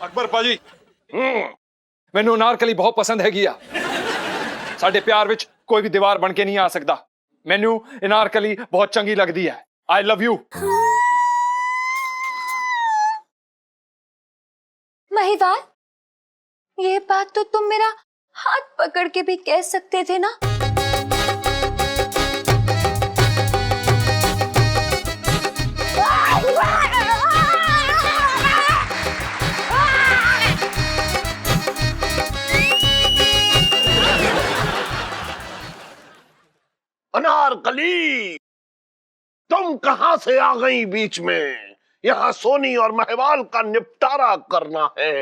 ਅਕਬਰ ਭਾਜੀ ਮੈਨੂੰ ਅਨਾਰਕਲੀ ਬਹੁਤ ਪਸੰਦ ਹੈਗੀ ਆ। ਸਾਡੇ ਪਿਆਰ ਵਿੱਚ ਕੋਈ ਵੀ ਦੀਵਾਰ ਬਣ ਕੇ ਨਹੀਂ ਆ ਸਕਦਾ। ਮੈਨੂੰ ਅਨਾਰਕਲੀ ਬਹੁਤ ਚੰਗੀ ਲੱਗਦੀ ਹੈ। ਆਈ ਲਵ ਯੂ। महिवाल, ये बात तो तुम मेरा हाथ पकड़ के भी कह सकते थे ना। अनारकली, तुम कहां से आ गई बीच में? यहाँ सोनी और महिवाल का निपटारा करना है।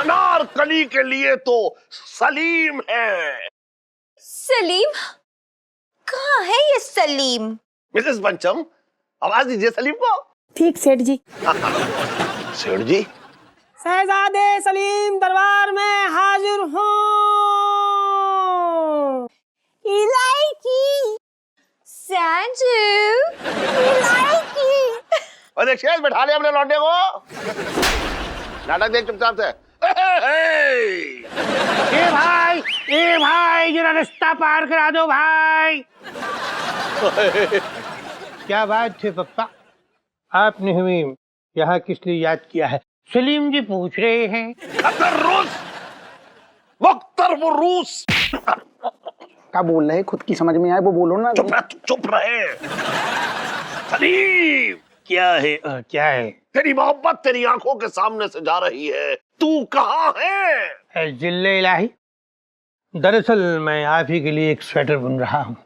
अनारकली के लिए तो सलीम है। सलीम? कहाँ है ये सलीम? मिसेस पंचम, आवाज दीजिए सलीम को। ठीक सेठ जी। सेठ जी? शहजादे सलीम दरबार में हाजिर हूँ। इलायची। संजू, इलायची। अरे शेष बैठा ले अपने लौंडे को। नाटक देख चुपचाप से। ए भाई जरा रास्ता पार करा दो भाई। क्या बात है पप्पा, आपने हमें यहाँ किस लिए याद किया है? सलीम जी पूछ रहे हैं। मुख्तर वो रूस। क्या बोल रहे? खुद की समझ में आए वो बोलो ना। चुप रहे। सलीम, क्या है? तेरी मोहब्बत तेरी आंखों के सामने से जा रही है। तू कहाँ है? जिल्ले इलाही, दरअसल मैं आप ही के लिए एक स्वेटर बुन रहा हूँ।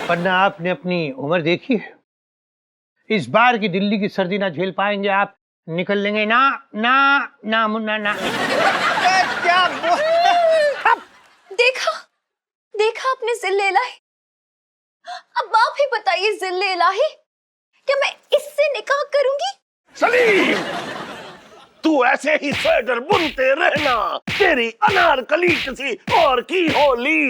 वरना आपने अपनी उम्र देखी है। इस बार की दिल्ली की सर्दी ना झेल पाएंगे आप। निकल लेंगे ना ना ना मुन्ना ना। क्या देखा आपने जिल्ले इलाही। अब आप ही बताइए जिल्ले इलाही, क्या मैं इससे निकाह करूंगी? सलीम, तू ऐसे ही स्वेटर बुनते रहना। तेरी अनारकली किसी और की होली।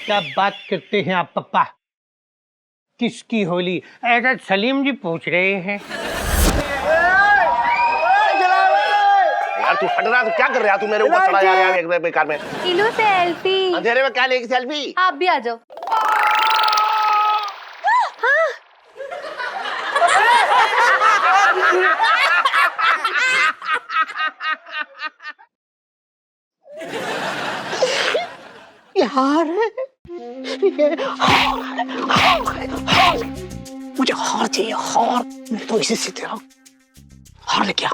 क्या बात करते हैं आप पप्पा? किसकी होली? ऐसा सलीम जी पूछ रहे हैं। यार तू हट रहा, तो क्या कर रहा? तू मेरे ऊपर चढ़ा जा रहा है एक बेकार में। Kilo selfie. अंधेरे में क्या लेगी सेल्फी? आप भी आ जाओ। यार मुझे हार चाहिए, हार। मैं तो इसी से तेरा हार लेके आ।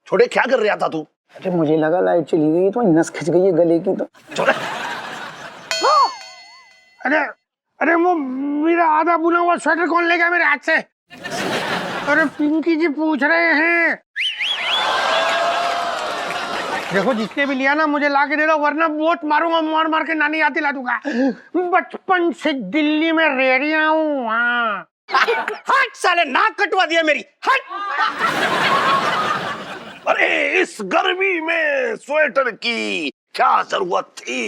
छोटे, क्या कर रहा था तू? अरे मुझे लगा लाइट चली गई तो नस खिंच गई है गले की। तो छोटे। अरे वो मेरा आधा बुना हुआ स्वेटर कौन लेगा मेरे हाथ से? अरे पिंकी जी पूछ रहे हैं। देखो जिसने भी लिया ना मुझे ला के दे दो, वरना वोट मारूंगा, मार के नानी आती ला दूंगा। बचपन से दिल्ली में रह रहा हूँ। हाँ। हट साले, नाक कटवा दिया मेरी। हट। अरे इस गर्मी में स्वेटर की क्या जरूरत थी?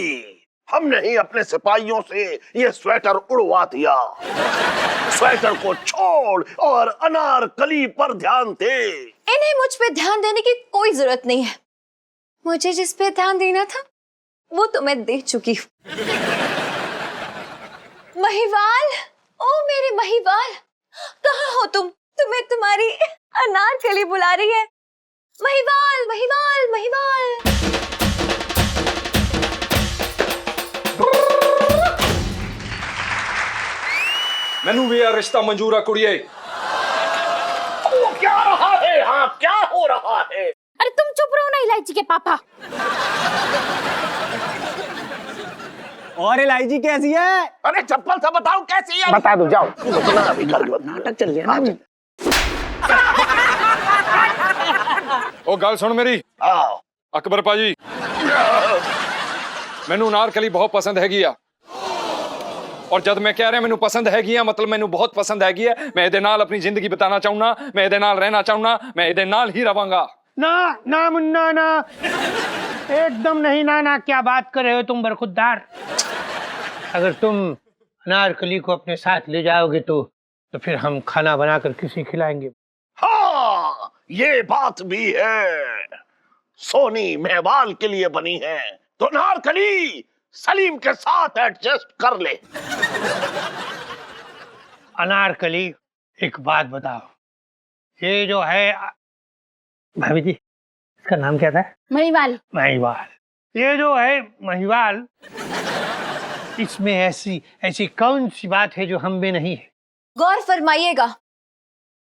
हमने ही अपने सिपाहियों से ये स्वेटर उड़वा दिया। स्वेटर को छोड़ और अनारकली पर ध्यान दे। इन्हें मुझ पे ध्यान देने की कोई जरूरत नहीं है। मुझे जिस पे ध्यान देना था वो तो मैं दे चुकी हूँ। महिवाल, ओ मेरे महिवाल, कहाँ हो तुम? तुम्हें तुम्हारी अनारकली बुला रही है। महिवाल, महिवाल, महिवाल। ਮੈਨੂੰ ਵੀ ਇਹ ਰਿਸ਼ਤਾ ਮਨਜ਼ੂਰ ਆ ਕੁੜੀਏ। क्या रहा है? हाँ, क्या हो रहा है? अरे तुम चुप रहो ना इलायची के पापा। और इलायची कैसी है? अरे चप्पल से बताओ कैसी है? बता दो, जाओ। अभी नाटक चल गया ना। ਉਹ ਗੱਲ ਸੁਣ ਮੇਰੀ। आओ। ਅਕਬਰ ਭਾਜੀ, ਮੈਨੂੰ ਅਨਾਰਕਲੀ ਬਹੁਤ ਪਸੰਦ ਹੈਗੀ ਆ। ਔਰ ਜਦ ਮੈਂ ਕਹਿ ਰਿਹਾ ਮੈਨੂੰ ਪਸੰਦ ਹੈਗੀ ਆ, ਮਤਲਬ ਮੈਨੂੰ ਬਹੁਤ ਪਸੰਦ ਹੈਗੀ ਹੈ। ਮੈਂ ਇਹਦੇ ਨਾਲ ਆਪਣੀ ਜ਼ਿੰਦਗੀ ਬਿਤਾਉਣਾ ਚਾਹੁੰਦਾ, ਮੈਂ ਇਹਦੇ ਨਾਲ ਰਹਿਣਾ ਚਾਹੁੰਦਾ, ਮੈਂ ਇਹਦੇ ਨਾਲ ही रवांगा। ना ना मुन्ना ना, एकदम नहीं ना ना। क्या बात कर रहे हो तुम बरखुरदार? अगर तुम अनारकली को अपने साथ ले जाओगे तो फिर हम खाना बनाकर किसी खिलाएंगे। ये बात भी है, सोनी मेहवाल के लिए बनी है, तो अनारकली सलीम के साथ एडजस्ट कर ले। अनारकली, एक बात बताओ, ये जो है भाभी जी, इसका नाम क्या था? महिवाल। महिवाल। ये जो है महिवाल, इसमें ऐसी ऐसी कौन सी बात है जो हम में नहीं है? गौर फरमाइएगा,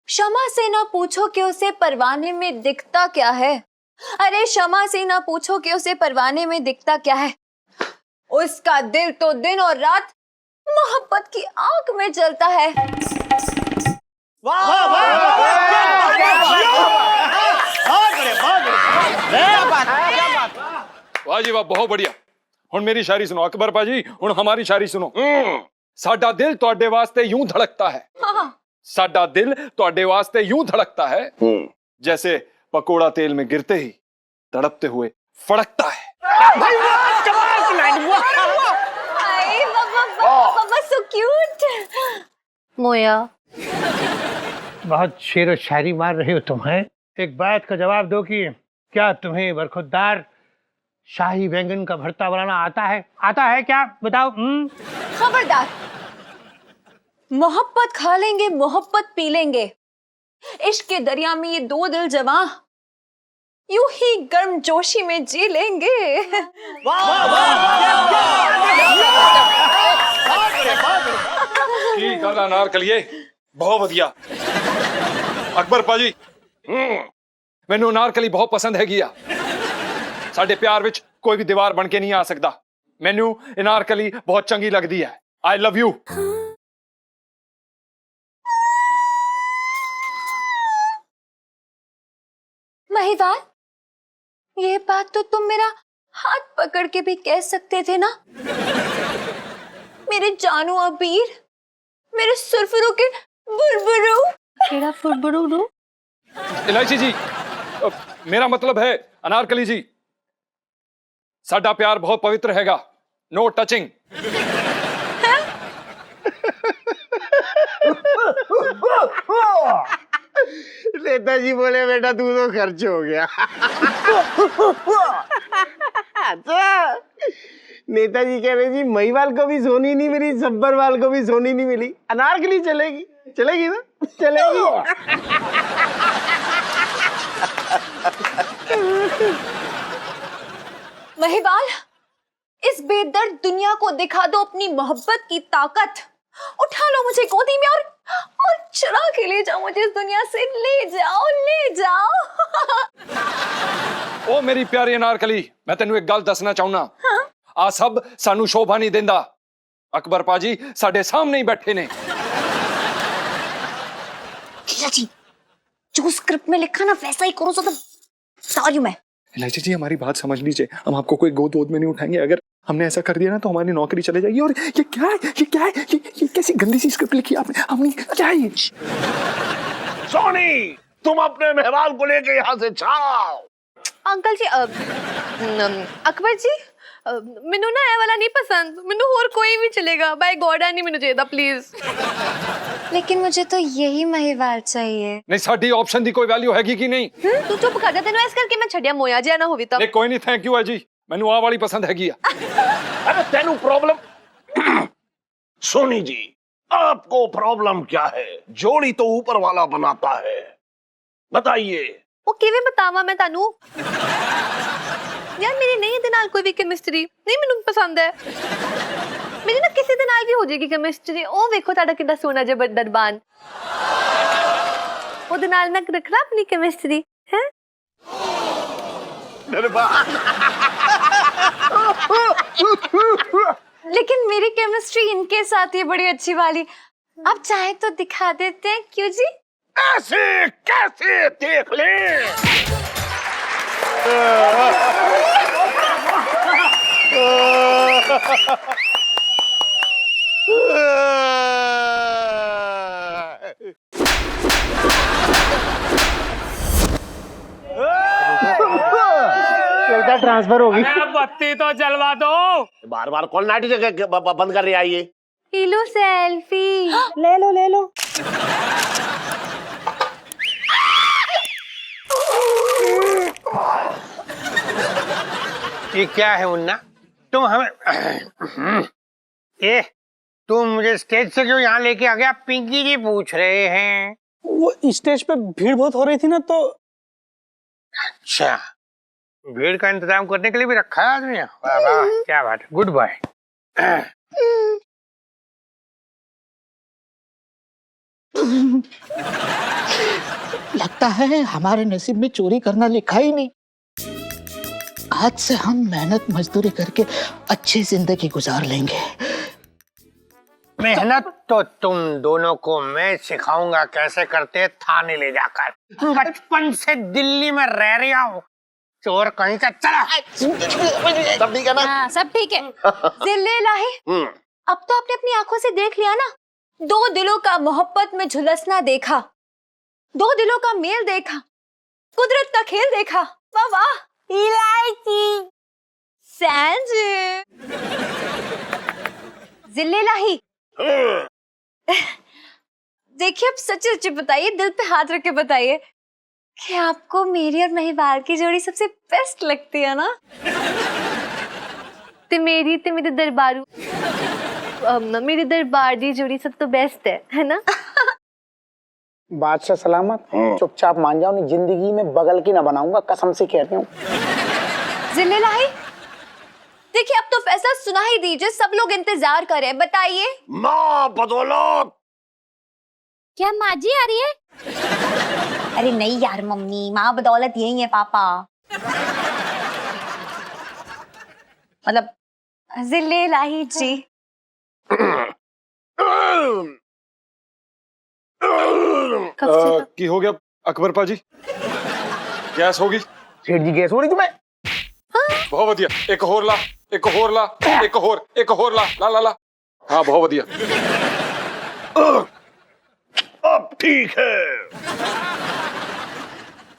क्षमा से ना पूछो कि उसे परवाने में दिखता क्या है। अरे क्षमा से ना पूछो कि उसे परवाने में दिखता क्या है। उसका दिल तो दिन और रात मोहब्बत की आग में जलता है। वाह जी वाह, बहुत बढ़िया। हुण मेरी शायरी सुनो अकबर पाजी, हुण हमारी शायरी सुनो। साडा दिल तुहाडे वास्ते यूं धड़कता है, साडा दिल तुहाडे वास्ते यूं धड़कता है, जैसे पकोड़ा तेल में गिरते ही तड़पते हुए फड़कता है। बाबा सो क्यूट। मोया, बहुत शेर व शायरी मार रहे हो तुम, हैं? एक बात का जवाब दो कि क्या तुम्हें बरखुरदार शाही बैंगन का भरता बनाना आता है? आता है क्या? बताओ। खबरदार, मोहब्बत खा लेंगे, मोहब्बत पी लेंगे। इश्क के दरिया में ये दो दिल जवां यूं ही गर्म जोशी में जी लेंगे। की गल अनारकलीए, बहुत वधिया। अकबर पाजी, मैनू अनारकली बहुत पसंद हैगी आ। साडे प्यार विच कोई भी दीवार बन के नहीं आ सकता। मैनू अनारकली बहुत चंगी लगदी है। I love you. महिवाल, ये बात तो तुम मेरा हाथ पकड़ के भी कह सकते थे ना। मेरे जानू अबीर, मेरे सुरफुरु के बुरबुरु। केड़ा फुरबुरु रू? इलायची जी, मेरा मतलब है अनारकली जी, साडा प्यार बहुत पवित्र हैगा। No touching. नेताजी बोले बेटा तू तो खर्च हो गया। अच्छा, नेताजी कह रहे जी महिवाल को भी सोनी नहीं मिली, सब्बरवाल को भी सोनी नहीं मिली, अनारकली चलेगी। चलेगी ना? चलेगी। महिवाल, इस बेदर्द दुनिया को दिखा दो अपनी मोहब्बत की ताकत। उठा लो मुझे गोदी में और चुरा के ले जाओ मुझे इस दुनिया से। ले जाओ, ले जाओ। ओ मेरी प्यारी अनारकली, मैं तेनू एक गल दसना चाहना। आ सब सानू शोभा नहीं देंदा। अकबर पाजी साडे सामने ही बैठे ने। जी, जो स्क्रिप्ट में लिखा ना वैसा ही करो, तो सॉरी मैं। इलायची जी, हमारी बात समझ लीजिए, हम आपको कोई गोद वोद में नहीं उठाएंगे। अगर हमने ऐसा कर दिया ना तो हमारी नौकरी चले जाएगी। और ये क्या है, ये क्या है, ये कैसी गंदी सी स्क्रिप्ट लिखी आपने? हमने क्या है ये? सोनी, तुम अपने मेहमान को लेके यहाँ से जाओ। अंकल जी, अकबर जी, मैनू ना ये वाला नहीं पसंद, मैनू और कोई भी चलेगा। बाय गॉड नहीं मैनू चाहिए प्लीज। लेकिन मुझे तो यही महिवाल चाहिए। नहीं, साडी ऑप्शन दी कोई वैल्यू हैगी कि नहीं? तू चुप कर जा, तेन इस करके मैं छड़िया मोया जिया ना होवी। नहीं कोई नहीं, थैंक यू है जी, मैनू आ वाली पसंद हैगी आ। अरे तेनू प्रॉब्लम सोनी जी, आपको प्रॉब्लम क्या है? जोड़ी तो ऊपर वाला बनाता है, बताइए। वो किवें बतावा मैं तानू? यार मेरी नहीं दे नाल कोई भी केमिस्ट्री नहीं, मैनू पसंद है। मेरी ना किसी दे नाल भी हो जाएगी केमिस्ट्री। ओ देखो ताड़ा कितना सोना जे दरबान, ओदे नाल मैं रखला अपनी केमिस्ट्री है। लेकिन मेरी केमिस्ट्री इनके साथ ही बड़ी अच्छी वाली। अब चाहे तो दिखा देते हैं, क्यों जी? ऐसे कैसे देख ले। ट्रांसफर होगी। बत्ती तो जलवा दो। बार बार कौन नाटी जगह बंद कर रही है? ये लो सेल्फी। ले लो ले लो। ये क्या है मुन्ना, तुम हमें ए तुम मुझे स्टेज से क्यों यहाँ लेके आ गया? पिंकी जी पूछ रहे हैं। वो स्टेज पे भीड़ बहुत हो रही थी ना, तो अच्छा, भीड़ का इंतजाम करने के लिए भी रखा है आदमी। वाह वाह, क्या बात है, गुड बाय। लगता है हमारे नसीब में चोरी करना लिखा ही नहीं। आज से हम मेहनत मजदूरी करके अच्छी जिंदगी गुजार लेंगे। मेहनत तो तुम दोनों को मैं सिखाऊंगा कैसे करते, थाने ले जाकर। बचपन से दिल्ली में रह रहा हूँ, चोर कहीं का। चला सब ठीक है ना? हाँ, सब ठीक है। जिल्ले लाही, अब तो आपने अपनी आंखों से देख लिया ना, दो दिलों का मोहब्बत में झुलसना देखा, दो दिलों का मेल देखा, कुदरत का खेल देखा। वाह वाह, इलायची सैंड। जिल्ले लाही, देखिए अब सच सच बताइए, दिल पे हाथ रख के बताइए कि आपको मेरी और महिवाल की जोड़ी सबसे बेस्ट लगती है ना? ते मेरी दरबारू मेरी दरबार दी जोड़ी सब तो बेस्ट है ना? बादशाह सलामत, चुपचाप मान जाओ, नहीं जिंदगी में बगल की ना बनाऊंगा, कसम से कहती हूँ। जिल्ले लाही, देखिए अब तो फैसला सुना ही दीजिए, सब लोग इंतजार कर रहे हैं, बताइए। माँ बदौलत। क्या माँ जी आ रही है? अरे नहीं यार मम्मी, माँ बदौलत यही है पापा। मतलब जिल्ले लाही जी। की हो गया अकबर पाजी? गैस होगी? सेठ जी गैस हो रही तुम्हें? बहुत बढ़िया, एक होर ला, एक होर ला, एक होर ला, ला ला ला। हाँ बहुत बढ़िया। अब ठीक है।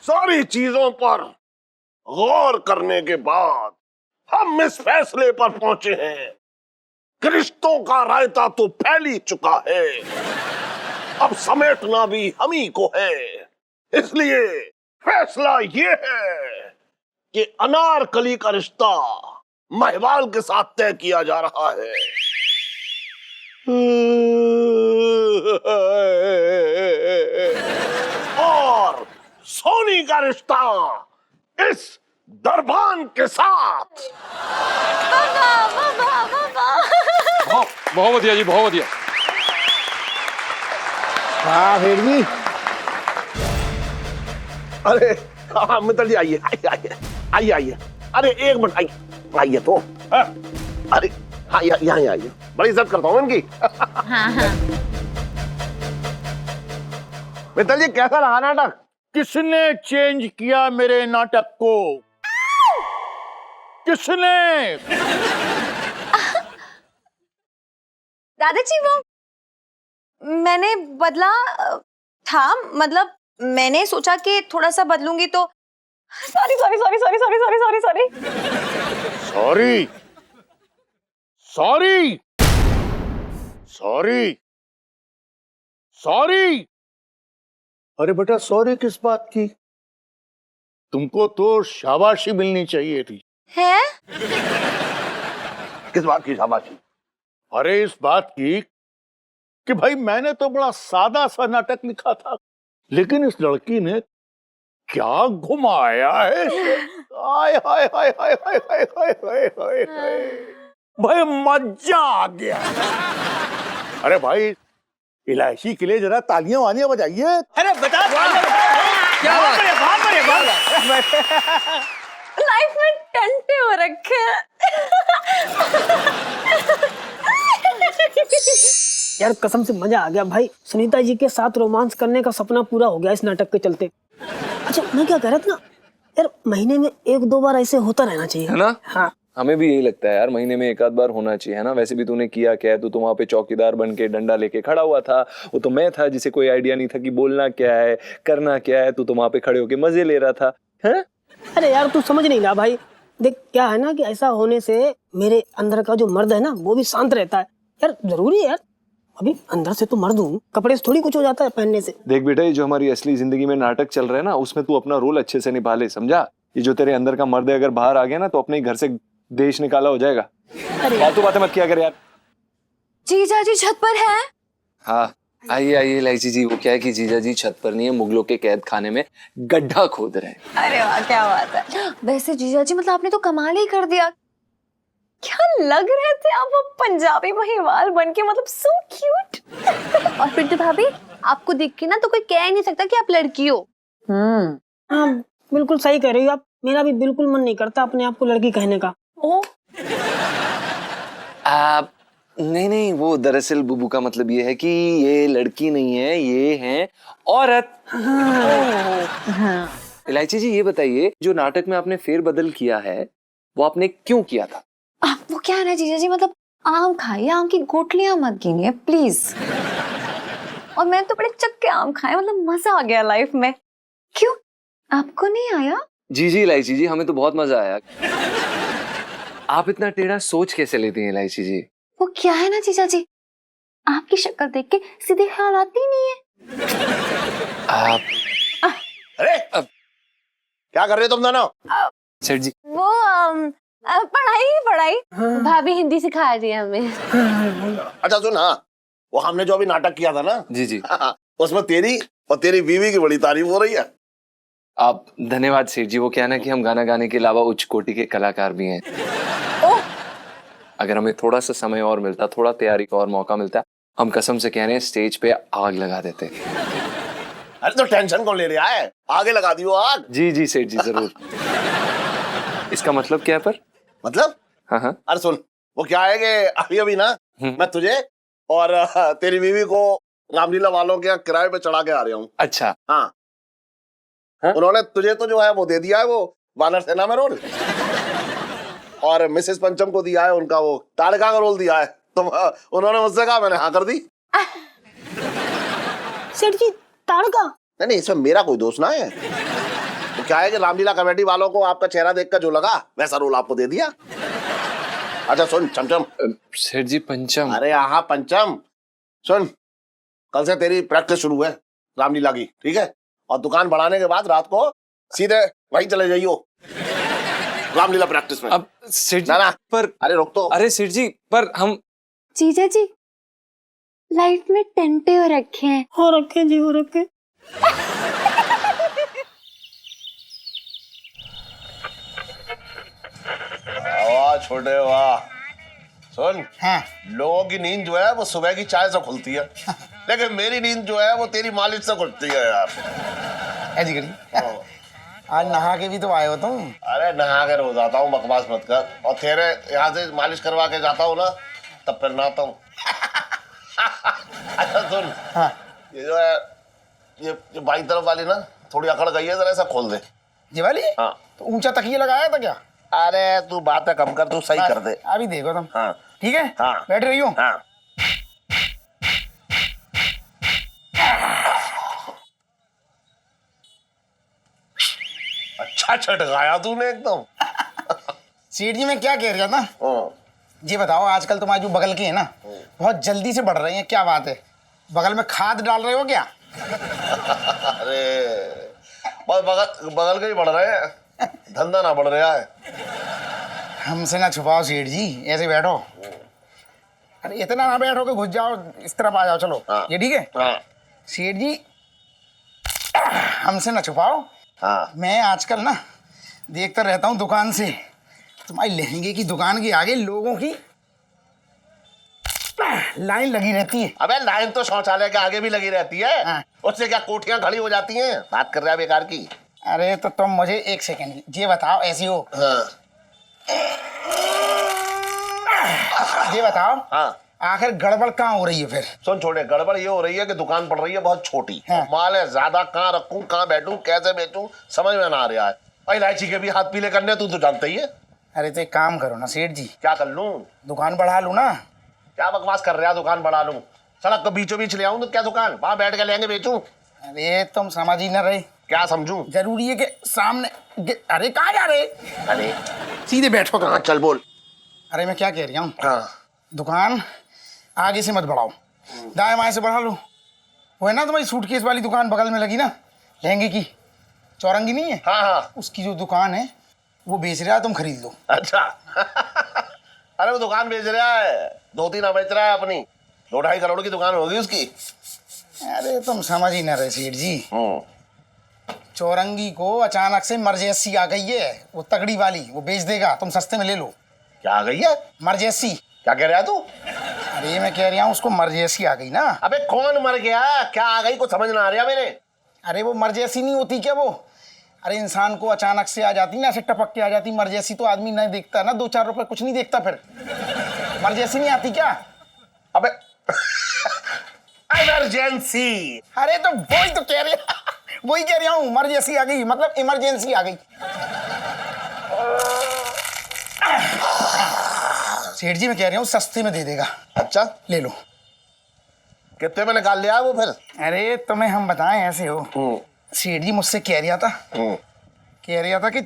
सारी चीजों पर गौर करने के बाद हम इस फैसले पर पहुंचे हैं कि रिश्तों का रायता तो फैल ही चुका है, अब समेटना भी हम ही को है। इसलिए फैसला ये है कि अनारकली का रिश्ता महिवाल के साथ तय किया जा रहा है। और सोनी का रिश्ता इस दरबान के साथ। बहुत बढ़िया जी, बहुत बढ़िया। हाँ सेठ जी। अरे हाँ मित्र जी, आइए आइए आइए आइए आइए। अरे एक मिनट, आइए आइए तो। अरे हाँ यहाँ आइए, बड़ी इज्जत करता हूँ इनकी। हाँ हाँ। मित्र जी कैसा रहा नाटक? किसने चेंज किया मेरे नाटक को? किसने? दादाजी वो मैंने बदला था, मतलब मैंने सोचा कि थोड़ा सा बदलूंगी तो sorry sorry sorry sorry sorry sorry sorry sorry sorry sorry sorry sorry. अरे बेटा सॉरी किस बात की? तुमको तो शाबाशी मिलनी चाहिए थी। है? किस बात की शाबाशी? अरे इस बात की कि भाई मैंने तो बड़ा सादा सा नाटक लिखा था, लेकिन इस लड़की ने क्या घुमाया है। हाय हाय हाय हाय हाय हाय हाय हाय हाय हाय। भाई मजा आ गया। अरे भाई इलायची के लिए जरा तालियां वालियां बजाइए। अरे बता क्या लाइफ में टंटे हो रखे हैं। यार कसम से मजा आ गया भाई, सुनीता जी के साथ रोमांस करने का सपना पूरा हो गया इस नाटक के चलते। अच्छा मैं क्या कह रहा था ना यार, महीने में एक दो बार ऐसे होता रहना चाहिए, है ना? हाँ हमें भी यही लगता है यार, महीने में एक आध बार होना चाहिए, है ना? वैसे भी तूने किया क्या है? तू तो वहां पे चौकीदार बन के डंडा लेके खड़ा हुआ था, वो तो मैं था जिसे कोई आइडिया नहीं था कि बोलना क्या है, करना क्या है। तू तो वहां पे खड़े होके मजे ले रहा था, है? अरे यार तू समझ नहीं रहा भाई, देख क्या है ना कि ऐसा होने से मेरे अंदर का जो मर्द है ना वो भी शांत रहता है। यार जरूरी है यार, अभी अंदर से तो मर्द हूँ, कपड़े से थोड़ी कुछ हो जाता है पहनने से। देख बेटा, ये जो हमारी असली जिंदगी में नाटक चल रहा है ना, उसमें तू अपना रोल अच्छे से निभा ले, समझा? ये जो तेरे अंदर का मर्द है अगर बाहर आ गया ना तो अपने ही घर से देश निकाला हो जाएगा। फालतू बातें मत किया कर यार। जीजा जी छत पर है। हाँ आइए आइए इलायची जी। वो क्या है कि जीजा जी छत पर नहीं है, मुगलों के कैद खाने में गड्ढा खोद रहे हैं। अरे वाह क्या बात है। वैसे जीजा जी मतलब आपने तो कमाल ही कर दिया। क्या लग रहे थे आप वो पंजाबी महिवाल बनके, मतलब सो क्यूट। और पिंटू भाभी आपको देख के ना तो कोई कह ही नहीं सकता कि आप लड़की हो। हाँ बिल्कुल सही कह रही हो आप। मेरा भी बिल्कुल मन नहीं करता अपने आप को लड़की कहने का। ओ नहीं नहीं, वो दरअसल बुबू का मतलब ये है कि ये लड़की नहीं है, ये है औरत। इलायची जी ये बताइए, जो नाटक में आपने फेरबदल किया है वो आपने क्यों किया था? वो क्या है ना जीजा जी, मतलब आम खाइए, आम की गोटलियां मत गिनिए प्लीज। और मैंने तो बड़े चक्के आम खाए, मतलब मजा आ गया लाइफ में। क्यों आपको नहीं आया? जी जी इलायची जी, हमें तो बहुत मजा आया। आप इतना टेढ़ा सोच कैसे लेती हैं इलायची जी? वो क्या है ना जीजा जी, आपकी शक्ल देख के सीधे ख्याल आती नहीं है। आप अरे क्या कर रहे हो तुम दोनों? सेठ जी वो पढ़ाई भाभी हिंदी सिखा रही है हमें। अच्छा सुन, हाँ वो हमने जो अभी नाटक किया था ना, जी जी उसमें तेरी और तेरी बीवी की बड़ी तारीफ हो रही है। आप धन्यवाद सेठ जी। वो क्या है ना कि हम गाना गाने के अलावा उच्च कोटि के कलाकार भी हैं। अगर हमें थोड़ा सा समय और मिलता, थोड़ा तैयारी का और मौका मिलता, हम कसम से कह रहे हैं स्टेज पे आग लगा देते। अरे तो टेंशन कौन ले रहा है, आगे लगा दियो आग। जी जी सेठ जी जरूर। इसका मतलब क्या है पर? मतलब हाँ हाँ अरे सुन, वो क्या है कि अभी अभी ना मैं तुझे और तेरी बीवी को रामलीला वालों के यहाँ किराए पे चढ़ा के आ रहा हूँ। अच्छा हाँ उन्होंने तुझे तो जो है वो दे दिया है, वो वानर सेना में रोल, और मिसेस पंचम को दिया है उनका वो ताड़का का रोल दिया है। तो उन्होंने मुझसे कहा, मैंने हाँ कर दी। सेठ जी ताड़का? नहीं नहीं, इसमें मेरा कोई दोष ना है। तो क्या है कि रामलीला कमेटी वालों को आपका चेहरा देखकर जो लगा वैसा रोल आपको दे दिया। अच्छा सुन चमचम। सेठ जी पंचम? अरे हाँ पंचम, सुन कल से तेरी प्रैक्टिस शुरू है रामलीला की, ठीक है? और दुकान बढ़ाने के बाद रात को सीधे वहीं चले जाइयो रामलीला प्रैक्टिस में। अब सेठ जी ना पर अरे रोक तो। अरे सेठ जी पर हम जीजा जी लाइफ में टेंटे हो रखे हैं। हो रखे जी, हो रखे। वाह छोटे वाह। सुन हाँ लोगों की नींद जो है वो सुबह की चाय से खुलती है, लेकिन मेरी नींद जो है वो तेरी मालिश से खुलती है यार। ऐसी करी। आज नहा के भी तो आए हो तुम। अरे नहा कर हो जाता हूँ, बकवास मत कर। और तेरे यहाँ से मालिश करवा के जाता हूँ ना तब फिर नहाता हूँ। अच्छा सुन, हाँ ये जो है ये बाई तरफ वाली ना थोड़ी अकड़ गई है, जरा ऐसा खोल दे। ये वाली? हाँ तो ऊंचा तकिया लगाया था क्या? अरे तू बातें कम कर, तू सही कर दे। अभी देखो तुम। हाँ ठीक है हाँ बैठ रही हूँ। हाँ अच्छा छटकाया तूने एकदम। सेठ जी मैं क्या कह रहा था, हाँ। ये बताओ आजकल तुम्हारी जो बगल की है ना बहुत जल्दी से बढ़ रही है, क्या बात है? बगल में खाद डाल रहे हो क्या? अरे बस बगल के ही बढ़ रहे हैं, धंधा ना बढ़ रहा है। हमसे ना छुपाओ सेठ जी, ऐसे बैठो। अरे इतना ना बैठो कि घुस जाओ, इस तरफ आ जाओ। चलो हाँ। ये ठीक है? हाँ सेठ जी हमसे ना छुपाओ। हाँ मैं आजकल ना देखता रहता हूँ दुकान से, तुम्हारी लहंगे की दुकान के आगे लोगों की लाइन लगी रहती है। अबे लाइन तो शौचालय के आगे भी लगी रहती है। हाँ। उससे क्या कोठियां खड़ी हो जाती हैं? बात कर रहा है बेकार की। अरे तो तुम मुझे एक सेकंड ये बताओ, ऐसी हो हाँ ये बताओ हाँ आखिर गड़बड़ कहाँ हो रही है फिर? सुन छोटे, गड़बड़ ये हो रही है कि दुकान पड़ रही है बहुत छोटी। हाँ। माल है ज्यादा, कहाँ रखूं, कहाँ बैठूं, कैसे बेचूं, समझ में ना आ रहा है। और इलायची के भी हाथ पीले करने तू तो जानता ही है। अरे तो एक काम करो ना सेठ जी, क्या कर लूं? दुकान बढ़ा लूं ना। क्या बकवास कर रहा है, दुकान बढ़ा लूं? सड़क को बीचों बीच ले आऊं तो क्या दुकान वहां बैठ के लेंगे बेचूं? अरे तुम समझ ही ना रहे। क्या समझूं? जरूरी है कि सामने अरे कहाँ जा रहे? अरे सीधे बैठो हाँ तुम। चल बोल। अरे मैं क्या कह रही हूँ, हाँ दुकान आगे से मत बढ़ाओ, दाएं बाएं से बढ़ा लो। वो है ना तुम्हारी सूटकेस वाली दुकान बगल में लगी ना लहंगे की, चौरंगी नहीं है, हाँ हाँ। उसकी जो दुकान है वो बेच रहा है, तुम खरीद लो। अच्छा अरे वो दुकान बेच रहा है, 2-3 बेच रहा है अपनी, 2-2.5 करोड़ की दुकान होगी उसकी। अरे तुम समझ ही ना रहे सेठ जी, चौरंगी को अचानक से मर्जेसी आ गई है, वो तगड़ी वाली, वो बेच देगा, तुम सस्ते में ले लो। क्या आ गई है? मर्जेसी। क्या कह रहा है तू? अरे मैं कह रहा हूँ उसको मर्जेसी आ गई ना। अबे कौन मर गया? क्या आ गई? कुछ समझ ना आ रहा मेरे। अरे वो मर्जेसी नहीं होती क्या वो? अरे इंसान को अचानक से आ जाती ना, ऐसे टपक के आ जाती। मर्जेसी तो आदमी नहीं देखता ना, 2-4 रुपए कुछ नहीं देखता फिर। मर्जेसी नहीं आती क्या? अबे इमरजेंसी। अरे तो वही तो कह रहे वही कह रहा हूँ, मर्जेसी आ गई मतलब इमरजेंसी आ गई। सेठ जी मैं कह रहा हूँ सस्ते में दे देगा। अच्छा ले लो। कितने में निकाल लिया वो फिर? अरे तुम्हें हम बताएं ऐसे हो, सेठ जी मुझसे कह रहा था कि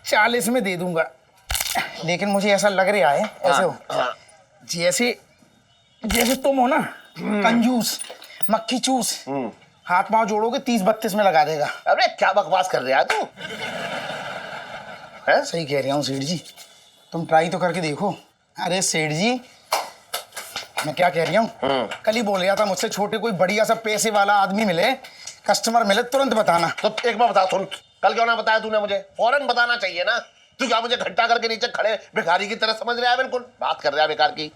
40 में दे दूंगा, लेकिन मुझे ऐसा लग रहा है ऐसे हो जैसे जैसे तुम हो ना कंजूस, मक्खी चूस, हाथ पांव जोड़ोगे 30-32 में लगा देगा। अरे क्या बकवास कर रहा है तू? है? सही कह रहा हूँ सेठ जी, तुम ट्राई तो करके देखो। अरे सेठ जी मैं क्या कह रहा हूँ, कल ही बोल रहा था मुझसे, छोटे कोई बढ़िया सा पैसे वाला आदमी मिले, कस्टमर मिले, तुरंत बताना। तो एक बार बता, सुन, कल क्यों ना बताया तूने मुझे? फौरन बताना चाहिए ना। तू क्या मुझे घंटा करके नीचे खड़े भिखारी की तरह समझ रहा है? बिल्कुल बात कर रहा है बेकार की।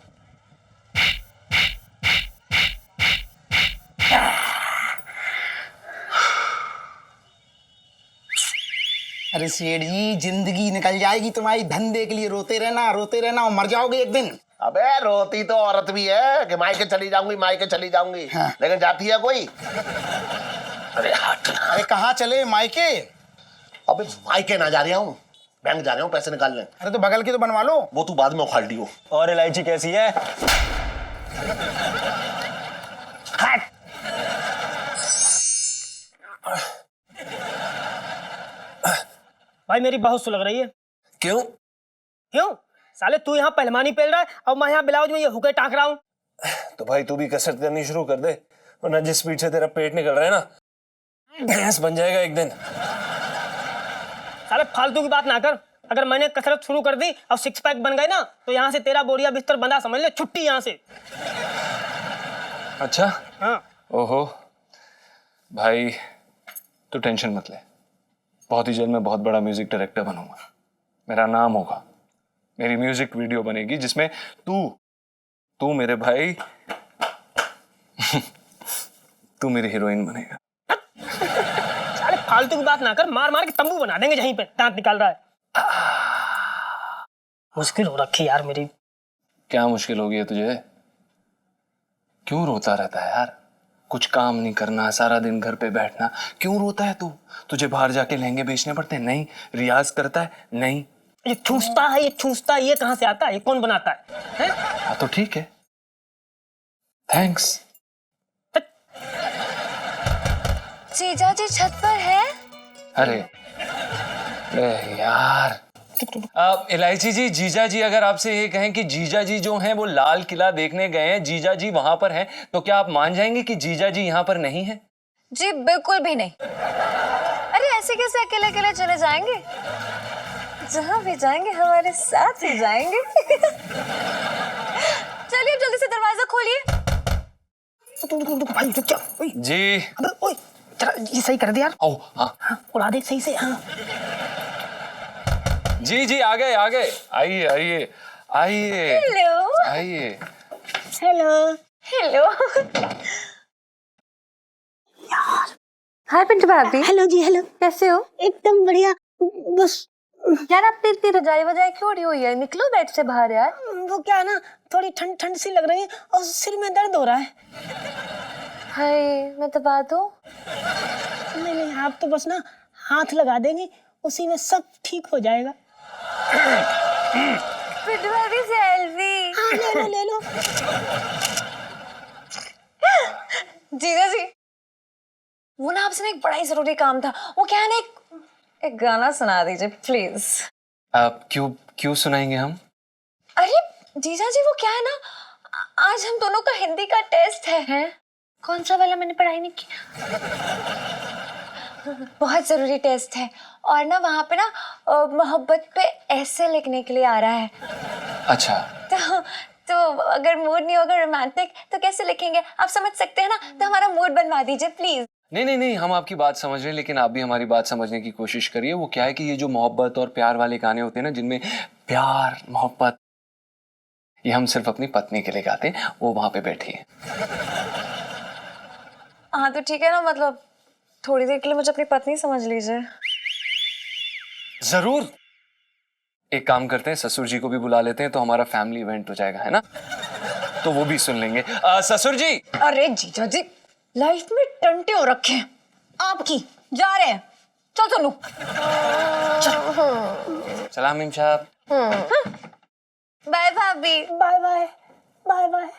अरे सेठ जी जिंदगी निकल जाएगी तुम्हारी, धंधे के लिए रोते रहना और मर जाओगे एक दिन। अबे रोती तो औरत भी है कि मायके चली जाऊंगी, हाँ। लेकिन जाती है कोई? अरे हट। अरे कहाँ चले? मायके? अबे मायके ना जा रहा हूँ, बैंक जा रहा हूँ पैसे निकालने। अरे तो बगल के तो बनवा लो। वो तू बाद में उखाड़ लियो। और इलायची कैसी है? हट। भाई मेरी बहुत सुलग रही है। क्यों? क्यों? साले तू यहाँ पहलवानी पेल रहा है और मैं यहाँ ब्लाउज में ये हुके टाँक रहा हूँ। तो भाई तू भी कसरत करनी शुरू कर दे, वरना जिस स्पीड से तेरा पेट निकल रहा है ना, भैंस बन जाएगा एक दिन। साले फालतू की बात ना कर, अगर मैंने कसरत शुरू कर दी और 6 पैक बन गए ना, तो यहाँ से तेरा बोरिया बिस्तर बंधा समझ ले, छुट्टी यहाँ से। अच्छा? हाँ। ओहो भाई तू टेंशन मत ले, बहुत ही जल्द मैं बहुत बड़ा म्यूजिक डायरेक्टर बनूंगा, मेरा नाम होगा, मेरी म्यूजिक वीडियो बनेगी जिसमें तू मेरे भाई तू मेरी हीरोइन बनेगा। साले फालतू की बात ना कर, मार मार के तंबू बना देंगे जहीं पे, दांत निकाल रहा है। मुश्किल हो रखी यार मेरी। क्या मुश्किल हो गई है तुझे? क्यों रोता रहता है यार? कुछ काम नहीं करना, सारा दिन घर पे बैठना, क्यों रोता है तू? तुझे बाहर जाके लहंगे बेचने पड़ते हैं? नहीं। रियाज करता है? नहीं। ये ठूसता है, ये कहाँ से आता है? ये कौन बनाता है? हाँ तो ठीक है, थैंक्स। जीजा जी छत पर है? अरे यार इलायची जी, जीजा जी अगर आपसे ये कहें कि जीजा जी जो हैं वो लाल किला देखने गए हैं, जीजा जी वहां पर हैं, तो क्या आप मान जाएंगे कि जीजा जी यहाँ पर नहीं है? जी बिल्कुल भी नहीं। अरे ऐसे कैसे अकेले अकेले चले जाएंगे? जहाँ भी जाएंगे हमारे साथ ही जाएंगे। चलिए जल्दी से दरवाजा खोलिए। भाई रुक जा। जी। अबे ओए, जरा ये सही कर दे यार। ओ हाँ हाँ, उड़ा दे सही से। हाँ जी आ गए आइए आइए आइए हेलो आइए। Hello hello. हाय पिंटू भाभी। हेलो जी, हेलो। कैसे हो? एकदम बढ़िया। बस यार आपने इतनी रजाई वजाई क्यों उड़ी हुई है? निकलो बेड से बाहर यार। वो क्या है ना, थोड़ी ठंड ठंड सी लग रही है और सिर में दर्द हो रहा है। हाय मैं दबा दूं? नहीं आप तो बस ना हाथ लगा देंगे, उसी में सब ठीक हो जाएगा। पिंटू भाभी सेल्फी। हाँ ले लो। जीजा जी वो ना आपसे ना एक बड़ा ही जरूरी काम था। वो क्या है ना, एक गाना सुना दीजिए प्लीज। आप क्यों सुनाएंगे हम? अरे जीजा जी वो क्या है ना, आज हम दोनों का हिंदी का टेस्ट है। कौन सा वाला? मैंने पढ़ाई नहीं की। बहुत जरूरी टेस्ट है और ना वहाँ पे ना मोहब्बत पे ऐसे लिखने के लिए आ रहा है। अच्छा, तो अगर मूड नहीं होगा रोमांटिक तो कैसे लिखेंगे, आप समझ सकते हैं ना? तो हमारा मूड बनवा दीजिए प्लीज। नहीं नहीं नहीं, हम आपकी बात समझ रहे हैं, लेकिन आप भी हमारी बात समझने की कोशिश करिए। वो क्या है कि ये जो मोहब्बत और प्यार वाले गाने होते हैं ना, जिनमें प्यार मोहब्बत, ये हम सिर्फ अपनी पत्नी के लिए गाते हैं। वो वहां पे बैठी है। हाँ तो ठीक है ना, मतलब थोड़ी देर के लिए मुझे अपनी पत्नी समझ लीजिए। जरूर, एक काम करते हैं, ससुर जी को भी बुला लेते हैं, तो हमारा फैमिली इवेंट हो जाएगा, है ना? तो वो भी सुन लेंगे। ससुर जी। अरे जीजा जी, लाइफ में टंटे हो रखे हैं आपकी, जा रहे हैं। चल चलो। सलाम मीम साहब। बाय भाभी। Bye bye. Bye bye.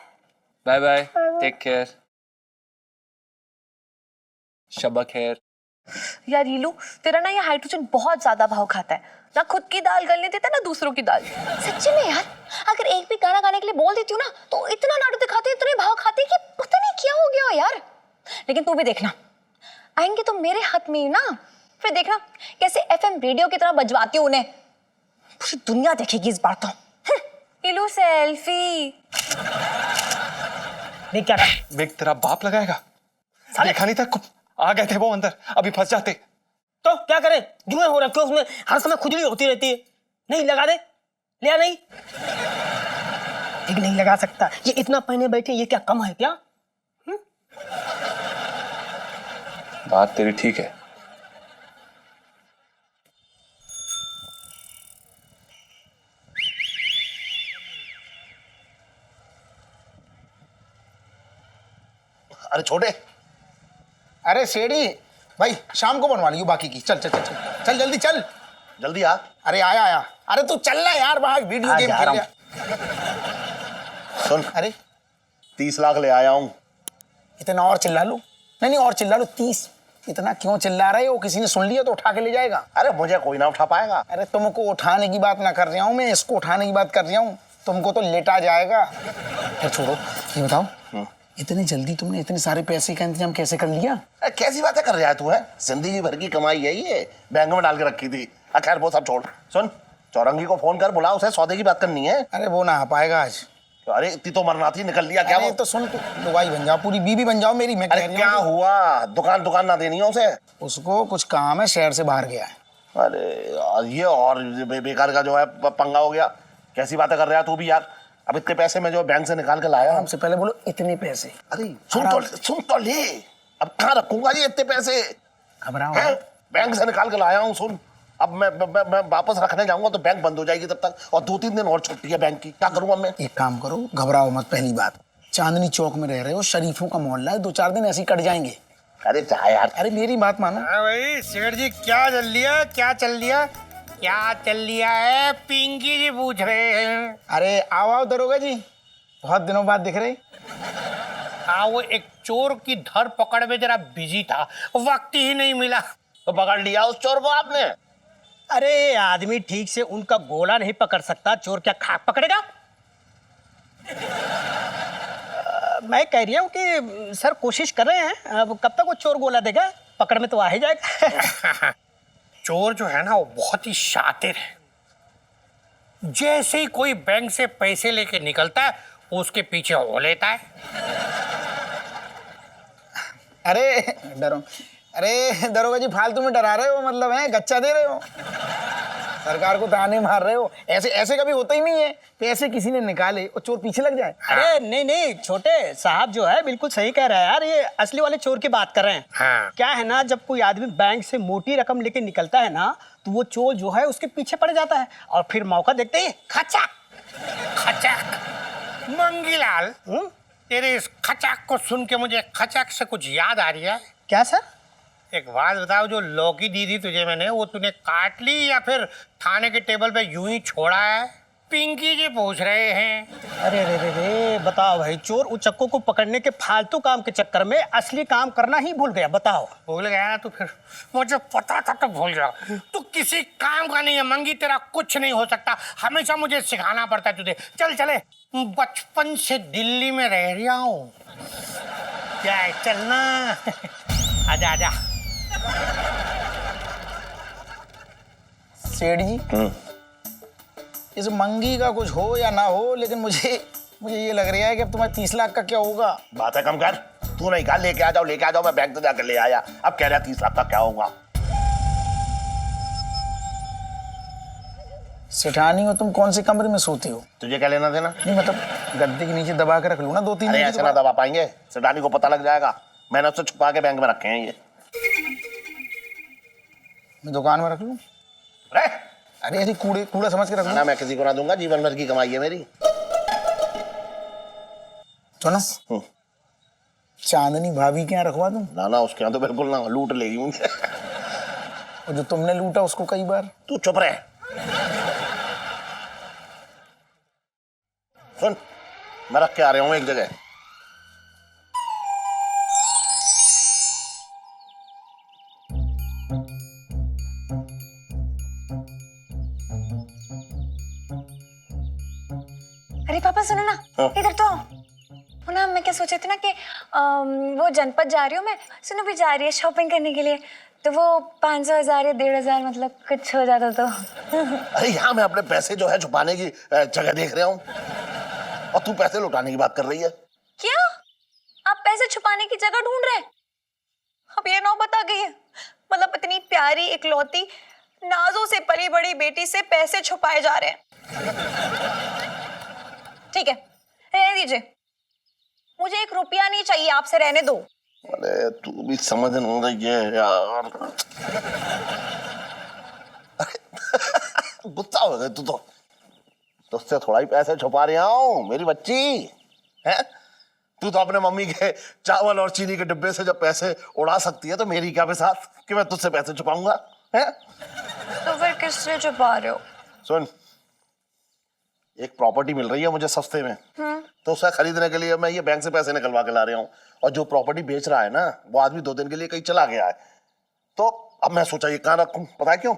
Bye bye, take care, शब्बा खैर। यार रीलू, तेरा ना ये हाइड्रोजन बहुत ज्यादा भाव खाता है ना, खुद की दाल गलने देता ना दूसरों की दाल। सच्ची में यार, अगर एक भी गाना गाने के लिए बोल देती हूँ ना तो इतना नाटक दिखाते, इतने भाव खाते कि पता नहीं क्या हो गया यार। लेकिन तू भी देखना, आएंगे तो मेरे हाथ में ही ना, फिर देखना कैसे एफएम रेडियो की तरह बजवाती हूँ उन्हें। पूरी दुनिया देखेगी इस बार तो। रीलू सेल्फी। देख क्या बिग तेरा बाप लगाएगा। देखा नहीं था, आ गए थे वो अंदर, अभी फंस जाते। तो क्या करें, जुए हो रखे उसमें, हर समय खुजली होती रहती है। नहीं लगा दे, लिया नहीं, एक नहीं लगा सकता। ये इतना पहने बैठे, ये क्या कम है क्या? बात तेरी ठीक है। अरे छोटे, अरे सेठी भाई, शाम को बनवा लियो बाकी की। चल चल चल चल चल, जल्दी चल। जल्दी आ। अरे आया आया। अरे तू चल ना यार, बाहर वीडियो गेम खेल लिया। सुन, अरे 30 लाख ले आया हूँ। इतना और चिल्ला लो। नहीं नहीं, और चिल्ला लो। 30? इतना क्यों चिल्ला रहे हो? किसी ने सुन लिया तो उठा के ले जाएगा। अरे मुझे कोई ना उठा पाएगा। अरे तुमको उठाने की बात ना कर रहा हूँ मैं, इसको उठाने की बात कर रहा हूँ। तुमको तो लेटा जाएगा। फिर छोड़ो, ये बताओ, इतने जल्दी तुमने इतने सारे पैसे का इंतजाम कैसे कर लिया? कैसी बातें कर रहा है तू? है जिंदगी भर की कमाई है ये, बैंक में डाल के रखी थी। खैर वो सब छोड़। सुन, चौरंगी को फोन कर, बुला उसे, सौदे की बात करनी है। अरे वो ना आ पाएगा आज। अरे इतनी तो मरना थी, निकल लिया क्या? अरे वो तो सुन, तू दुबई बन जाओ, पूरी बीबी बन जाओ मेरी। मैं अरे क्या हुआ? दुकान ना देनी है उसे? उसको कुछ काम है, शहर से बाहर गया है। अरे यार, ये और बेकार का जो है पंगा हो गया। कैसी बातें कर रहा है तू भी यार? अब इतने पैसे मैं जो बैंक से निकाल के लाया। हमसे पहले बोलो इतने पैसे। अरे सुन तो ले, अब कहाँ रखूंगा ये इतने पैसे? घबराओ, बैंक से निकाल के लाया हूँ। सुन, अब मैं वापस रखने जाऊंगा तो बैंक बंद हो जाएगी तब तक, और 2-3 दिन और छुट्टी है बैंक की। क्या करूंगा मैं? एक काम करो, घबराओ मत। पहली बात, चांदनी चौक में रह रहे हो, शरीफों का मोहल्ला है, 2-4 दिन ऐसे ही कट जाएंगे। अरे जा यार। अरे मेरी बात मानो। भाई सेठ जी, क्या चल लिया, क्या चल लिया, क्या चल लिया है? पिंकी जी पूछ रहे हैं। अरे आओ आओ दरोगा जी, बहुत दिनों बाद दिख रहे। हाँ, वो एक चोर की धर पकड़ में जरा बिजी था, वक्त ही नहीं मिला। तो पकड़ लिया उस चोर को आपने? अरे आदमी ठीक से उनका गोला नहीं पकड़ सकता, चोर क्या खाक पकड़ेगा? मैं कह रही हूँ कि सर कोशिश कर रहे हैं, अब कब तक वो चोर गोला देगा? पकड़ में तो आ ही जाएगा। चोर जो है ना, वो बहुत ही शातिर है। जैसे ही कोई बैंक से पैसे लेके निकलता है, वो उसके पीछे हो लेता है। अरे डरो, अरे दरोगा जी फालतू में डरा रहे हो, मतलब है गच्चा दे रहे हो, सरकार को ताने मार रहे हो। ऐसे ऐसे कभी होता ही नहीं है, पैसे किसी ने निकाले और चोर पीछे लग जाए। अरे नहीं नहीं, छोटे साहब जो है बिल्कुल सही कह रहा है यार, ये असली वाले चोर की बात कर रहे हैं। हाँ। क्या है ना, जब कोई आदमी बैंक से मोटी रकम लेके निकलता है ना, तो वो चोर जो है उसके पीछे पड़ जाता है, और फिर मौका देखते ही खचाक खचाक। मंगीलाल, तेरे इस खचाक को सुन के मुझे खचाक से कुछ याद आ रही है। क्या सर? एक बात बताओ, जो लौकी दी थी तुझे मैंने, वो तूने काट ली या फिर थाने के टेबल पे यूं ही छोड़ा है? पिंकी जी पूछ रहे हैं। अरे रे रे रे, बताओ भाई, चोर उचक्कों को पकड़ने के फालतू काम के चक्कर में असली काम करना ही भूल गया। बताओ। भूल गया ना? तो फिर मुझे पता था तो भूल गया। तू किसी काम का नहीं है मंगी, तेरा कुछ नहीं हो सकता, हमेशा मुझे सिखाना पड़ता है तुझे। चल चले, बचपन से दिल्ली में रह रहा हूँ। क्या है, चलना। आजा आजा। सेठ जी, इस मंगी का कुछ हो या ना हो, लेकिन मुझे ये लग रहा है कि अब तुम्हारे 30 लाख का क्या होगा। बात है कम कर। तू नहीं कहा लेके आ जाओ, मैं बैंक से जाकर ले आया। अब कह रहा 30 लाख का क्या होगा। सेठानी हो तुम, कौन से कमरे में सोते हो? तुझे क्या लेना देना? नहीं मतलब गद्दे के नीचे दबा के रख लूं ना 2-3 अरे दिन ऐसे के ना बाद। दबा पाएंगे, सेठानी को पता लग जाएगा। मैंने उससे छुपा के बैंक में रखे हैं ये। मैं दुकान में रख लूं? अरे कूड़ा समझ के रख ना लूं? मैं किसी को ना दूंगा, जीवन भर की कमाई है मेरी। सुनो, चांदनी भाभी के यहाँ रखवा दूं? ना उसके यहाँ तो बिल्कुल ना, लूट लेगी मुझे। और जो तुमने लूटा उसको कई बार। तू चुप रहे। सुन, मैं रख के आ रहा हूँ एक जगह। अरे पापा सुनो ना, हाँ। इधर तो आओ। वो ना मैं क्या सोच रही थी ना कि वो जनपद जा रही हूँ मैं, सुनो भी जा रही है शॉपिंग करने के लिए, तो वो 500 1000 या 1500 मतलब कुछ हो जाता तो। अरे यहाँ मैं अपने पैसे जो है छुपाने की जगह देख रहा हूँ, और तू पैसे लौटाने की बात कर रही है। क्या आप पैसे छुपाने की जगह ढूंढ रहे हैं? अब ये नौबत आ गई है, मतलब इतनी प्यारी इकलौती नाजों से पली बड़ी बेटी से पैसे छुपाए जा रहे हैं। ठीक है, रहने दीजिए, मुझे 1 रुपया नहीं चाहिए आपसे, रहने दो। अरे तू भी समझ नहीं रही है यार। गुस्सा हो गया तू तो। तुझसे थोड़ा ही पैसे छुपा रहा हूँ मेरी बच्ची है। तू तो अपने मम्मी के चावल और चीनी के डिब्बे से जब पैसे उड़ा सकती है, तो मेरी क्या बेसात कि मैं तुझसे पैसे छुपाऊंगा है? तो फिर किससे छुपा रहे हो? सुन, एक प्रॉपर्टी मिल रही है मुझे सस्ते में, तो उसे खरीदने के लिए मैं ये बैंक से पैसे निकलवा के ला रहा हूँ। और जो प्रॉपर्टी बेच रहा है ना, वो आदमी 2 दिन के लिए कहीं चला गया है, तो अब मैं सोचा ये कहाँ रखूं। पता है क्यों?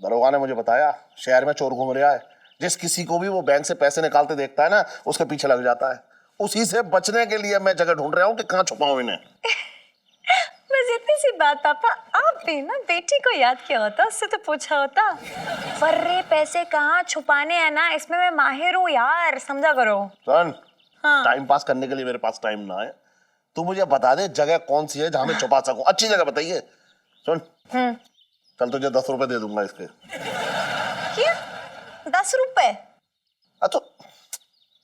दरोगा ने मुझे बताया शहर में चोर घूम रहा है, जिस किसी को भी वो बैंक से पैसे निकालते देखता है ना, उसके पीछे लग जाता है। उसी से बचने के लिए मैं जगह ढूंढ रहा हूँ कि कहाँ छुपाऊं इन्हें। बस इतनी सी बात पापा, आप भी ना बेटी को याद किया होता, उससे तो पूछा होता। फर्रे पैसे कहाँ छुपाने हैं ना, इसमें मैं माहिर हूँ यार, समझा करो। सुन, हाँ। टाइम पास करने के लिए मेरे पास टाइम ना है, तू मुझे बता दे जगह कौन सी है जहां मैं छुपा सकूं। अच्छी जगह बताइए। सुन, चल तुझे 10 रुपए दे दूंगा इसके। क्या 10 रुपए? अच्छा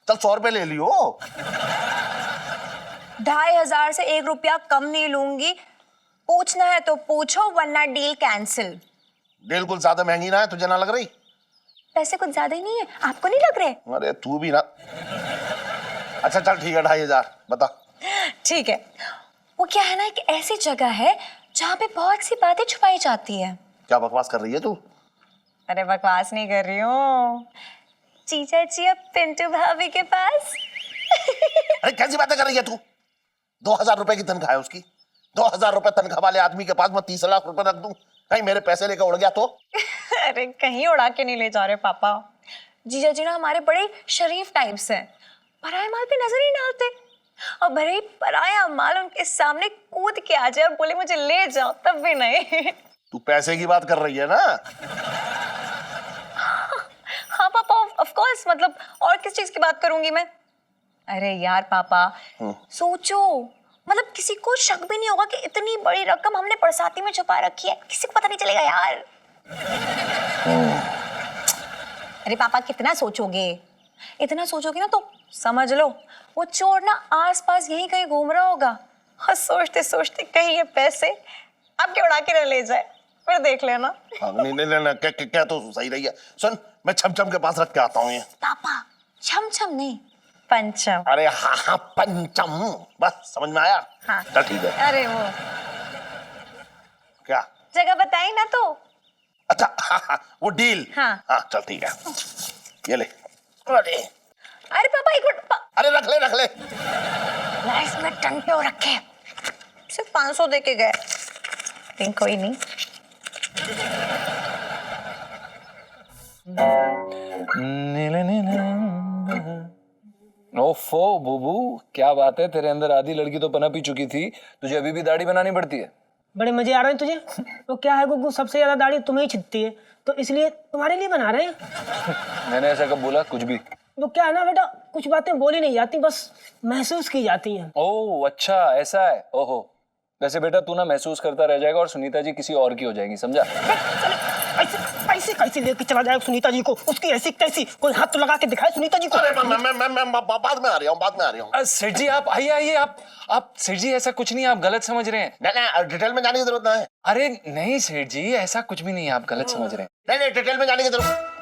चल 100 रुपए ले लियो। 2500 से 1 रुपया कम नहीं लूंगी, पूछना है तो पूछो वरना डील कैंसिल। डील कुछ ज्यादा महंगी ना है, तुझे ना लग रही? पैसे कुछ ज्यादा ही नहीं है, आपको नहीं लग रहे? अरे तू भी ना। अच्छा चल ठीक है, 2500 बता। ठीक है, वो क्या है ना, एक ऐसी जगह है जहाँ पे बहुत सी बातें छुपाई जाती है। क्या बकवास कर रही है तू? अरे बकवास नहीं कर रही हूँ, जीजा जी अब पिंटू भाभी के पास। अरे कैसी बातें कर रही है तू? 2000 रुपए की तनख्वाह है उसकी। 2000 रुपए तनख्वाह वाले आदमी के पास मैं 30 लाख रुपए रख दूं, कहीं मेरे पैसे लेकर उड़ गया तो? अरे कहीं उड़ा के नहीं ले जा रहे पापा, जीजा जी ना हमारे बड़े शरीफ टाइप्स हैं, पराया माल पे नजर ही डालते, और भले ही पराया माल उनके सामने कूद के आ जाए और बोले मुझे ले जाओ, तब भी नहीं। तू पैसे की बात कर रही है ना? हाँ पापा, ऑफ कोर्स, मतलब और किस चीज की बात करूंगी मैं? अरे यार पापा, सोचो, मतलब किसी को शक भी नहीं होगा कि इतनी बड़ी रकम हमने बरसाती में छुपा रखी है, किसी को पता नहीं चलेगा यार। अरे पापा कितना सोचोगे? इतना सोचोगे ना तो समझ लो वो चोर ना आसपास यहीं कहीं घूम रहा होगा, और सोचते सोचते कहीं ये पैसे आपके उड़ा के न ले जाए, फिर देख लेना। नहीं क्या तो सही रही है। सुन, मैं छमछम के पास रख के आता हूँ ये। पापा छम नहीं, पंचम। अरे हाँ पंचम, बस समझ में आया। हाँ चल ठीक है। अरे वो क्या जगह बताई ना तो? अच्छा हाँ, वो डील। हाँ चल ठीक है, ये ले। अरे पापा एक मिनट। अरे रख ले। लाइफ में टंटे रखे, सिर्फ 500 दे के गए, लेकिन कोई नहीं। ओफो बुबू, क्या बात है, तेरे अंदर आधी लड़की तो पनप ही चुकी थी, तुझे अभी भी दाढ़ी बनानी पड़ती है? बड़े मजे आ रहे हैं तुझे? तो क्या है गुग्गू, सबसे ज्यादा दाढ़ी तुम्हें ही छिदती है, तो इसलिए तुम्हारे लिए बना रहे हैं। मैंने ऐसा कब बोला? कुछ भी। तो क्या है ना बेटा, कुछ बातें बोली नहीं जाती, बस महसूस की जाती हैं। ओह अच्छा, ऐसा है। ओहो, वैसे बेटा तू ना महसूस करता रह जाएगा और सुनीता जी किसी और की हो जाएगी, समझा? ऐसे कैसे लेके चला जाएगा सुनीता जी को? उसकी ऐसी कैसी, कोई हाथ तो लगा के दिखाए सुनीता जी को। अरे मैं बाद में आ रहा हूँ। सेठ जी आप आइए, आप सेठ जी ऐसा कुछ नहीं, आप गलत समझ रहे हैं। नहीं, डिटेल में जाने की जरूरत नहीं है। अरे नहीं सेठ जी, ऐसा कुछ भी नहीं है, आप गलत समझ रहे हैं। नहीं, डिटेल में जाने की जरूरत।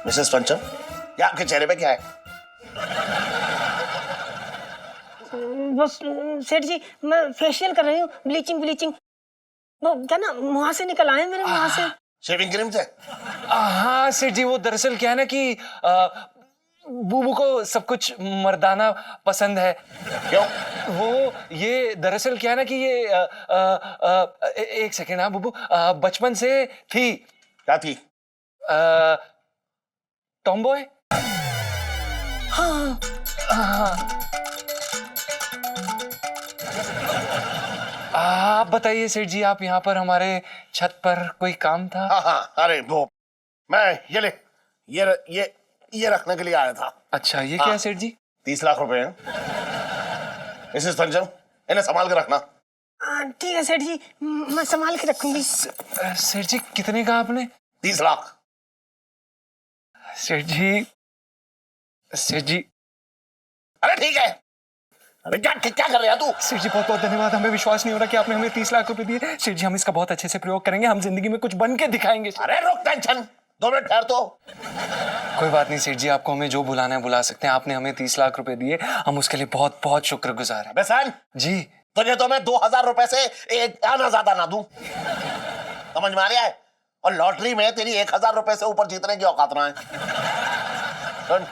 मिसेस पंचम, ये आपके चेहरे पे क्या है? बस सेठ जी, मैं फेशियल कर रही हूँ, ब्लीचिंग। वो क्या ना, मुंह से निकल आए मेरे मुंह से। शेविंग क्रीम से? हाँ सेठ जी, वो दरअसल क्या है ना कि बूबू को सब कुछ मर्दाना पसंद है। क्यों? वो ये दरअसल क्या है ना कि ये एक सेकेंड। हाँ बूबू, बचपन से थी। क्या थी? टॉमबॉय। हाँ। आप बताइए सेठ जी, आप यहाँ पर हमारे छत पर कोई काम था? हाँ, अरे वो मैं ये रखने के लिए आया था। अच्छा, ये क्या है सेठ जी? 30 लाख रुपए हैं। मिसेस पंचम, इन्हें संभाल के रखना। ठीक है सेठ जी, मैं संभाल के रखूंगी। सेठ जी कितने का आपने? 30 लाख। सेठ जी अरे ठीक है। अरे क्या कर रहा है तू? सेठ जी बहुत बहुत धन्यवाद, हमें विश्वास नहीं हो रहा कि आपने हमें 30 लाख रुपए दिए। सेठ जी हम इसका बहुत अच्छे से प्रयोग करेंगे, हम जिंदगी में कुछ बन के दिखाएंगे। अरे रुक, टेंशन 2 मिनट ठहर तो। कोई बात नहीं सेठ जी, आपको हमें जो बुलाना है बुला सकते हैं। आपने हमें 30 लाख रुपए दिए, हम उसके लिए बहुत बहुत शुक्रगुजार हैं। बेसन जी तुझे तो मैं 2000 रुपए से एक आना ज्यादा ना दूं, समझ में आ रहा है? और लॉटरी में तेरी 1000 रुपए से ऊपर जीतने की औकात ना है। सुन,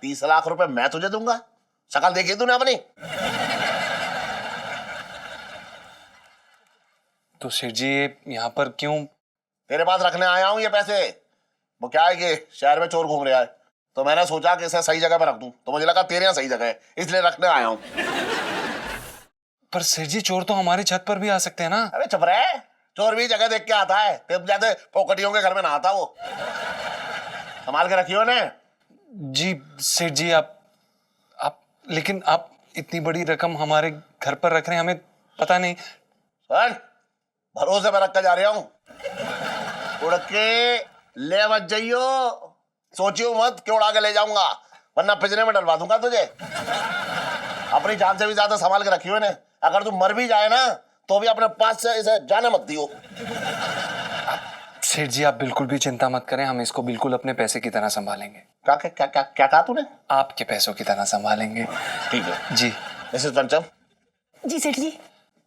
30 लाख रुपए मैं तुझे दूंगा, शक्ल देखी तूने अपनी? तो सेठ जी यहाँ पर क्यों? तेरे पास रखने आया हूं ये पैसे। वो क्या है कि शहर में चोर घूम रहा है, तो मैंने सोचा कि इसे सही जगह पे रख दूं, तो मुझे लगा तेरे यहाँ सही जगह है, इसलिए रखने आया हूं। पर सेठ जी चोर तो हमारे छत पर भी आ सकते हैं ना? अरे चुप रहे, चोर भी जगह देख के आता है, तेरे जैसे पोकटियों के घर में नहाता वो। संभाल के रखियो ने। जी सेठ जी, आप लेकिन आप इतनी बड़ी रकम हमारे घर पर रख रहे हैं, हमें पता नहीं। सुन, भरोसे में रख कर जा रहा हूं, उड़ के ले मत जाइयो, सोचियो मत कि उड़ा के ले जाऊंगा, वरना पिंजरे में डलवा दूंगा तुझे। अपनी जान से भी ज्यादा संभाल के रखियो ने, अगर तू मर भी जाए ना तो भी अपने पास से इसे जाने मत दियो। सेठ जी आप बिल्कुल भी चिंता मत करें, हम इसको बिल्कुल अपने पैसे की तरह संभालेंगे। क्या कहा तूने? आपके पैसों की तरह संभालेंगे। ठीक है जी। मिसेस पंचम। जी सेठ जी।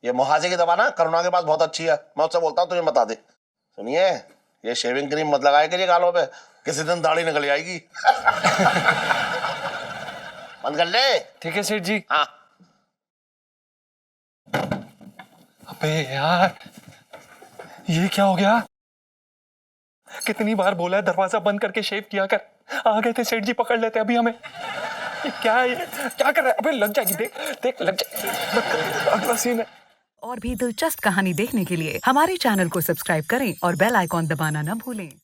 ये मुहाजे की दवा ना करुणा के पास बहुत अच्छी है, मैं उससे बोलता हूँ तुझे बता दे। सुनिए, ये शेविंग क्रीम मत लगाए करिए गालों पे, किसी दिन दाढ़ी निकल जाएगी। बंद कर ले। ठीक है सेठ जी। हाँ। अबे यार, ये क्या हो गया? कितनी बार बोला है दरवाजा बंद करके शेव किया कर, आ गए थे सेठ जी, पकड़ लेते अभी हमें। ये क्या है, ये क्या कर रहा है? अबे लग जाएगी, देख लग जाएगी। अगला सीन है। और भी दिलचस्प कहानी देखने के लिए हमारे चैनल को सब्सक्राइब करें और बेल आइकॉन दबाना न भूलें।